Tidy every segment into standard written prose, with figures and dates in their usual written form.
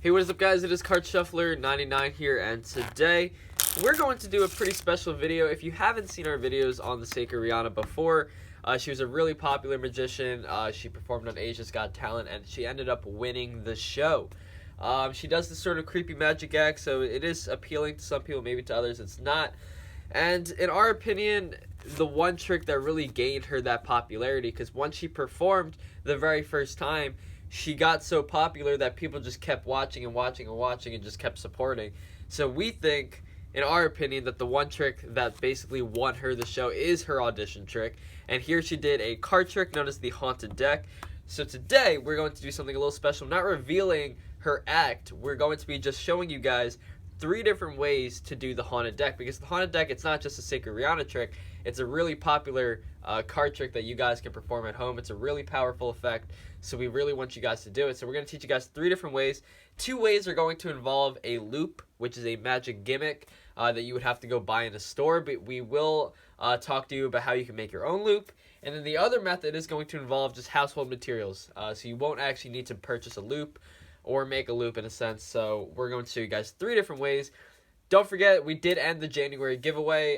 Hey, what is up, guys? It is Card Shuffler 99 here, and today we're going to do a pretty special video. If you haven't seen our videos on the sacred Riana before, she was a really popular magician. She performed on Asia's Got Talent, and she ended up winning the show. She does this sort of creepy magic act, so it is appealing to some people, maybe to others it's not. And in our opinion, the one trick that really gained her that popularity, because once she performed the very first time, she got so popular that people just kept watching and watching and watching and just kept supporting. So we think, in our opinion, that the one trick that basically won her the show is her audition trick. And here she did a card trick known as the Haunted Deck. So today we're going to do something a little special. Not revealing her act, we're going to be just showing you guys 3 different ways to do the Haunted Deck, because the Haunted Deck, it's not just a sacred Riana trick, it's a really popular card trick that you guys can perform at home. It's a really powerful effect, so we really want you guys to do it. So we're going to teach you guys 3 different ways. 2 ways are going to involve a loop, which is a magic gimmick that you would have to go buy in a store, but we will talk to you about how you can make your own loop. And then the other method is going to involve just household materials, so you won't actually need to purchase a loop or make a loop in a sense. So we're going to show you guys 3 different ways. Don't forget, we did end the January giveaway,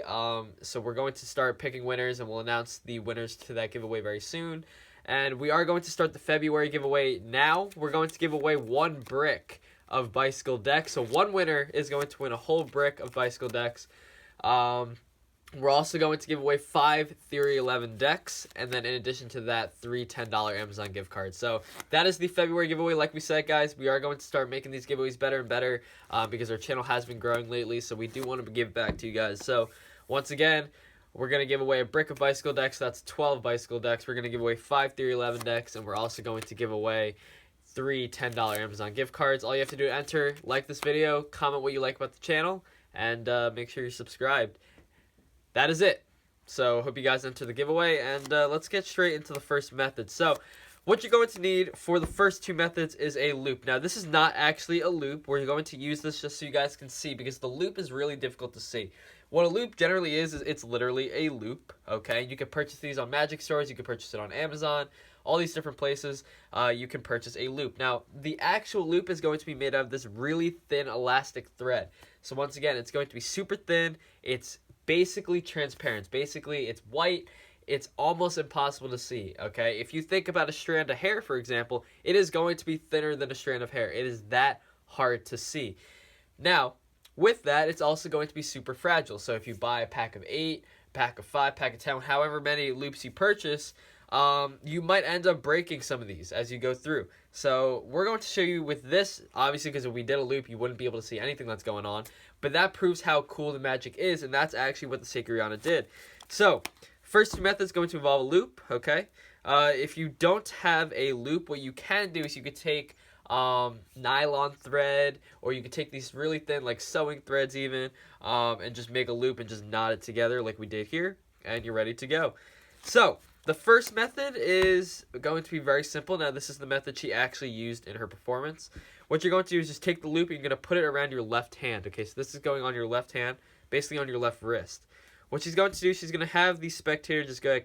so we're going to start picking winners, and we'll announce the winners to that giveaway very soon. And we are going to start the February giveaway now. We're going to give away 1 brick of bicycle decks. So 1 winner is going to win a whole brick of bicycle decks. We're also going to give away 5 Theory 11 decks, and then in addition to that, 3 $10 Amazon gift cards. So that is the February giveaway. Like we said, guys, we are going to start making these giveaways better and better because our channel has been growing lately, so we do want to give back to you guys. So once again, we're going to give away a brick of bicycle decks. That's 12 bicycle decks. We're going to give away 5 Theory 11 decks, and we're also going to give away 3 $10 Amazon gift cards. All you have to do to enter, like this video, comment what you like about the channel, and make sure you're subscribed. That is it. So hope you guys enter the giveaway, and let's get straight into the first method. So what you're going to need for the first 2 methods is a loop. Now this is not actually a loop. We're going to use this just so you guys can see, because the loop is really difficult to see. What a loop generally is it's literally a loop, okay? You can purchase these on magic stores, you can purchase it on Amazon, all these different places you can purchase a loop. Now, the actual loop is going to be made out of this really thin elastic thread. So once again, it's going to be super thin. It's basically transparent. Basically, it's white. It's almost impossible to see, okay? If you think about a strand of hair, for example, it is going to be thinner than a strand of hair. It is that hard to see. Now, with that, it's also going to be super fragile. So if you buy a pack of 8, pack of 5, pack of 10, however many loops you purchase, you might end up breaking some of these as you go through. So we're going to show you with this, obviously, because if we did a loop, you wouldn't be able to see anything that's going on. But that proves how cool the magic is, and that's actually what the sacred Riana did. So first 2 methods going to involve a loop, okay? If you don't have a loop, what you can do is you could take nylon thread, or you could take these really thin, like sewing threads even, and just make a loop and just knot it together like we did here, and you're ready to go. So the first method is going to be very simple. Now this is the method she actually used in her performance. What you're going to do is just take the loop and you're going to put it around your left hand. Okay, so this is going on your left hand, basically on your left wrist. What she's going to do, she's going to have the spectator just go ahead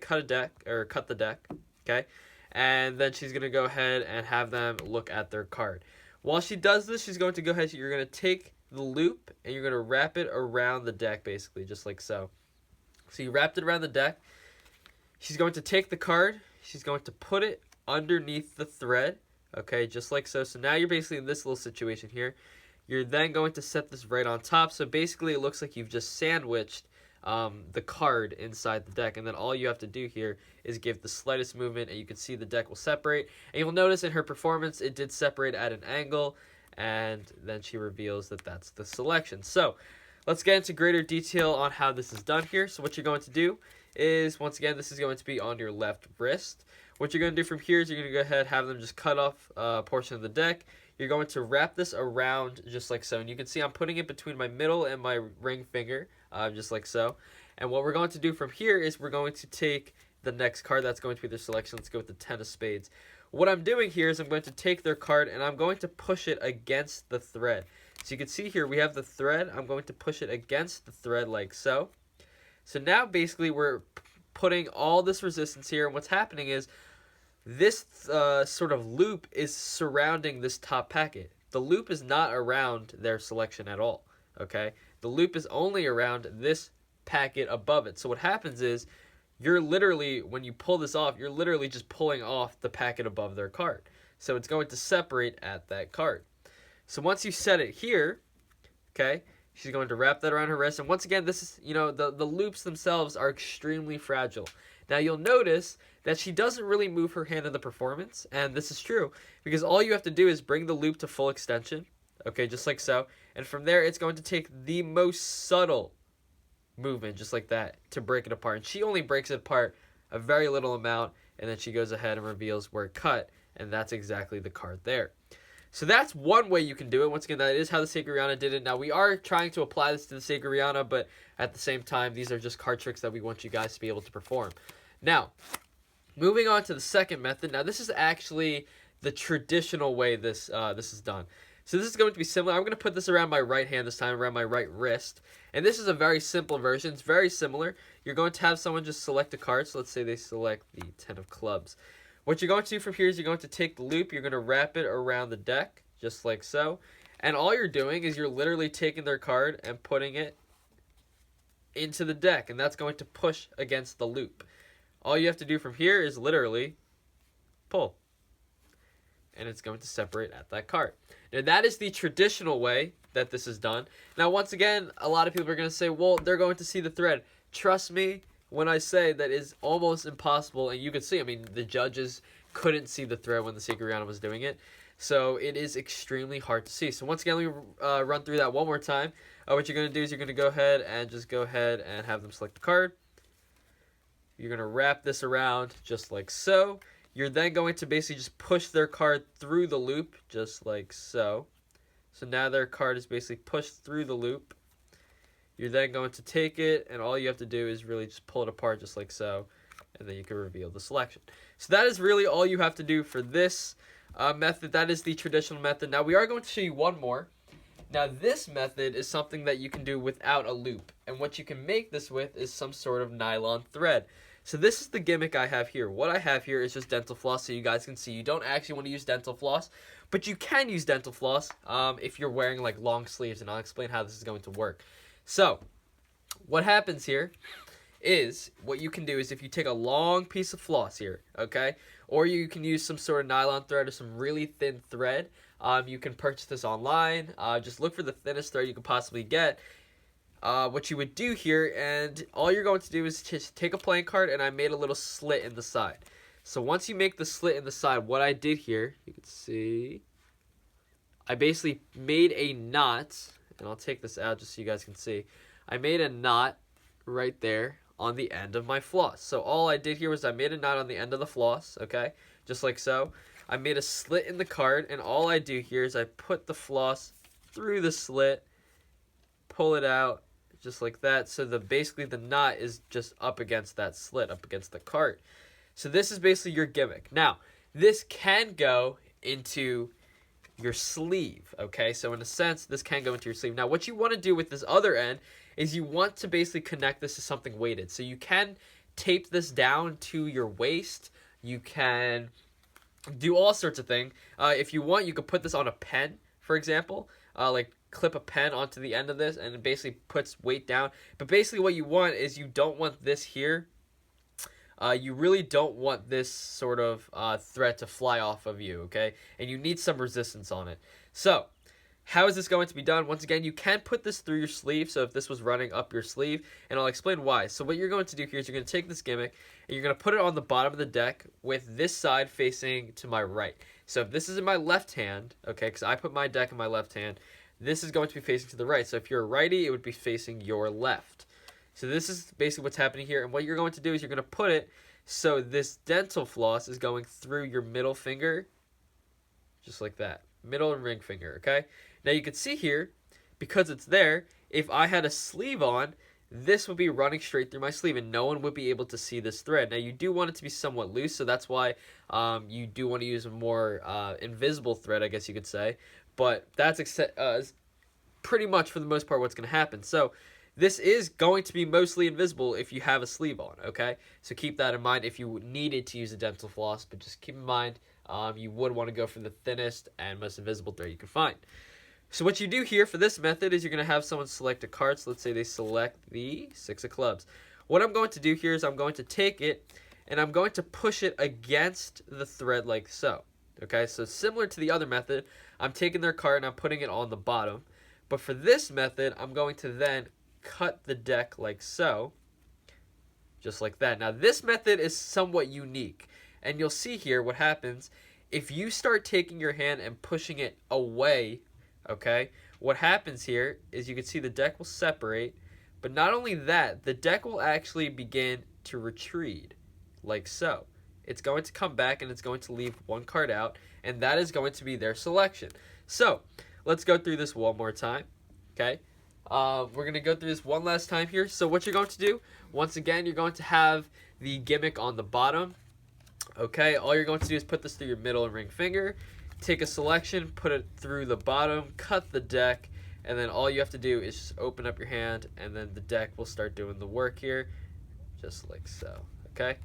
and cut the deck, okay? And then she's going to go ahead and have them look at their card. While she does this, she's going to go ahead, you're going to take the loop and you're going to wrap it around the deck, basically, just like so. So you wrapped it around the deck. She's going to take the card, she's going to put it underneath the thread, okay, just like so. So now you're basically in this little situation here. You're then going to set this right on top. So basically it looks like you've just sandwiched the card inside the deck, and then all you have to do here is give the slightest movement and you can see the deck will separate. And you'll notice in her performance it did separate at an angle, and then she reveals that that's the selection. So let's get into greater detail on how this is done here. So what you're going to do is, once again, this is going to be on your left wrist. What you're going to do from here is you're going to go ahead and have them just cut off a portion of the deck. You're going to wrap this around just like so. And you can see I'm putting it between my middle and my ring finger, just like so. And what we're going to do from here is we're going to take the next card. That's going to be their selection. Let's go with the 10 of spades. What I'm doing here is I'm going to take their card and I'm going to push it against the thread. So you can see here we have the thread. I'm going to push it against the thread like so. So now basically we're putting all this resistance here, and what's happening is this sort of loop is surrounding this top packet. the loop is not around their selection at all, okay? The loop is only around this packet above it. So what happens is, you're literally, when you pull this off, you're literally just pulling off the packet above their card. So it's going to separate at that card. So once you set it here, okay, she's going to wrap that around her wrist. And once again, this is, the loops themselves are extremely fragile. Now you'll notice that she doesn't really move her hand in the performance. And this is true because all you have to do is bring the loop to full extension. Okay, just like so. And from there, it's going to take the most subtle movement, just like that, to break it apart. And she only breaks it apart a very little amount, and then she goes ahead and reveals where it cut, and that's exactly the card there. So that's one way you can do it. Once again, that is how the Sacred Riana did it. Now, we are trying to apply this to the Sacred Riana, but at the same time, these are just card tricks that we want you guys to be able to perform. Now, moving on to the second method. Now, this is actually the traditional way this is done. So this is going to be similar. I'm going to put this around my right hand this time, around my right wrist. And this is a very simple version. It's very similar. You're going to have someone just select a card. So let's say they select the 10 of clubs. What you're going to do from here is you're going to take the loop. You're going to wrap it around the deck, just like so. And all you're doing is you're literally taking their card and putting it into the deck. And that's going to push against the loop. All you have to do from here is literally pull. And it's going to separate at that card. Now, that is the traditional way that this is done. Now, once again, a lot of people are going to say, well, they're going to see the thread. Trust me when I say that is almost impossible. And you can see, I mean, the judges couldn't see the thread when the Sacred Riana was doing it. So it is extremely hard to see. So once again, let me run through that one more time. What you're going to do is you're going to go ahead and have them select the card. You're going to wrap this around just like so. You're then going to basically just push their card through the loop, just like so. So now their card is basically pushed through the loop. You're then going to take it, and all you have to do is really just pull it apart, just like so. And then you can reveal the selection. So that is really all you have to do for this method. That is the traditional method. Now we are going to show you one more. Now this method is something that you can do without a loop. And what you can make this with is some sort of nylon thread. So this is the gimmick I have here. What I have here is just dental floss, so you guys can see. You don't actually want to use dental floss, but you can use dental floss if you're wearing like long sleeves, and I'll explain how this is going to work. So what happens here is, what you can do is if you take a long piece of floss here, okay, or you can use some sort of nylon thread or some really thin thread. You can purchase this online. Just look for the thinnest thread you can possibly get. What you would do here, and all you're going to do is just take a playing card, and I made a little slit in the side. So once you make the slit in the side, what I did here, you can see, I basically made a knot, and I'll take this out just so you guys can see. I made a knot right there on the end of my floss. So all I did here was I made a knot on the end of the floss, okay, just like so. I made a slit in the card, and all I do here is I put the floss through the slit, pull it out, just like that. So basically the knot is just up against that slit, up against the card. So this is basically your gimmick. Now, this can go into your sleeve, okay? So in a sense, this can go into your sleeve. Now, what you want to do with this other end is you want to basically connect this to something weighted. So you can tape this down to your waist. You can do all sorts of things. If you want, you could put this on a pen, for example, like clip a pen onto the end of this, and it basically puts weight down. But basically what you want is you don't want this here. You really don't want this sort of thread to fly off of you, okay? And you need some resistance on it. So how is this going to be done? Once again, you can put this through your sleeve, so if this was running up your sleeve, and I'll explain why. So what you're going to do here is you're going to take this gimmick, and you're going to put it on the bottom of the deck with this side facing to my right. So if this is in my left hand, okay, because I put my deck in my left hand, this is going to be facing to the right. So if you're a righty, it would be facing your left. So this is basically what's happening here. And what you're going to do is you're going to put it so this dental floss is going through your middle finger, just like that. Middle and ring finger, okay? Now you can see here, because it's there, if I had a sleeve on, this would be running straight through my sleeve, and no one would be able to see this thread. Now you do want it to be somewhat loose, so that's why you do want to use a more invisible thread, I guess you could say. But that's pretty much, for the most part, what's going to happen. So this is going to be mostly invisible if you have a sleeve on, okay? So keep that in mind if you needed to use a dental floss, but just keep in mind you would want to go for the thinnest and most invisible thread you can find. So what you do here for this method is you're going to have someone select a card. So let's say they select the 6 of clubs. What I'm going to do here is I'm going to take it and I'm going to push it against the thread like so. Okay, so similar to the other method, I'm taking their card and I'm putting it on the bottom. But for this method, I'm going to then cut the deck like so, just like that. Now this method is somewhat unique, and you'll see here what happens if you start taking your hand and pushing it away. Okay, what happens here is you can see the deck will separate, but not only that, the deck will actually begin to retreat like so. It's going to come back and it's going to leave one card out, and that is going to be their selection. So let's go through this one more time. Okay, we're going to go through this one last time here. So what you're going to do, once again, you're going to have the gimmick on the bottom. Okay, all you're going to do is put this through your middle and ring finger, take a selection, put it through the bottom, cut the deck, and then all you have to do is just open up your hand, and then the deck will start doing the work here, just like so. Okay,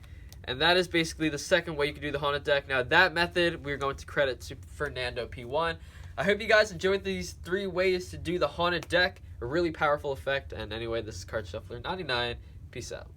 and that is basically the second way you can do the haunted deck. Now that method we're going to credit to Fernando P1. I hope you guys enjoyed these 3 ways to do the haunted deck. A really powerful effect. And anyway, this is Card Shuffler 99. Peace out.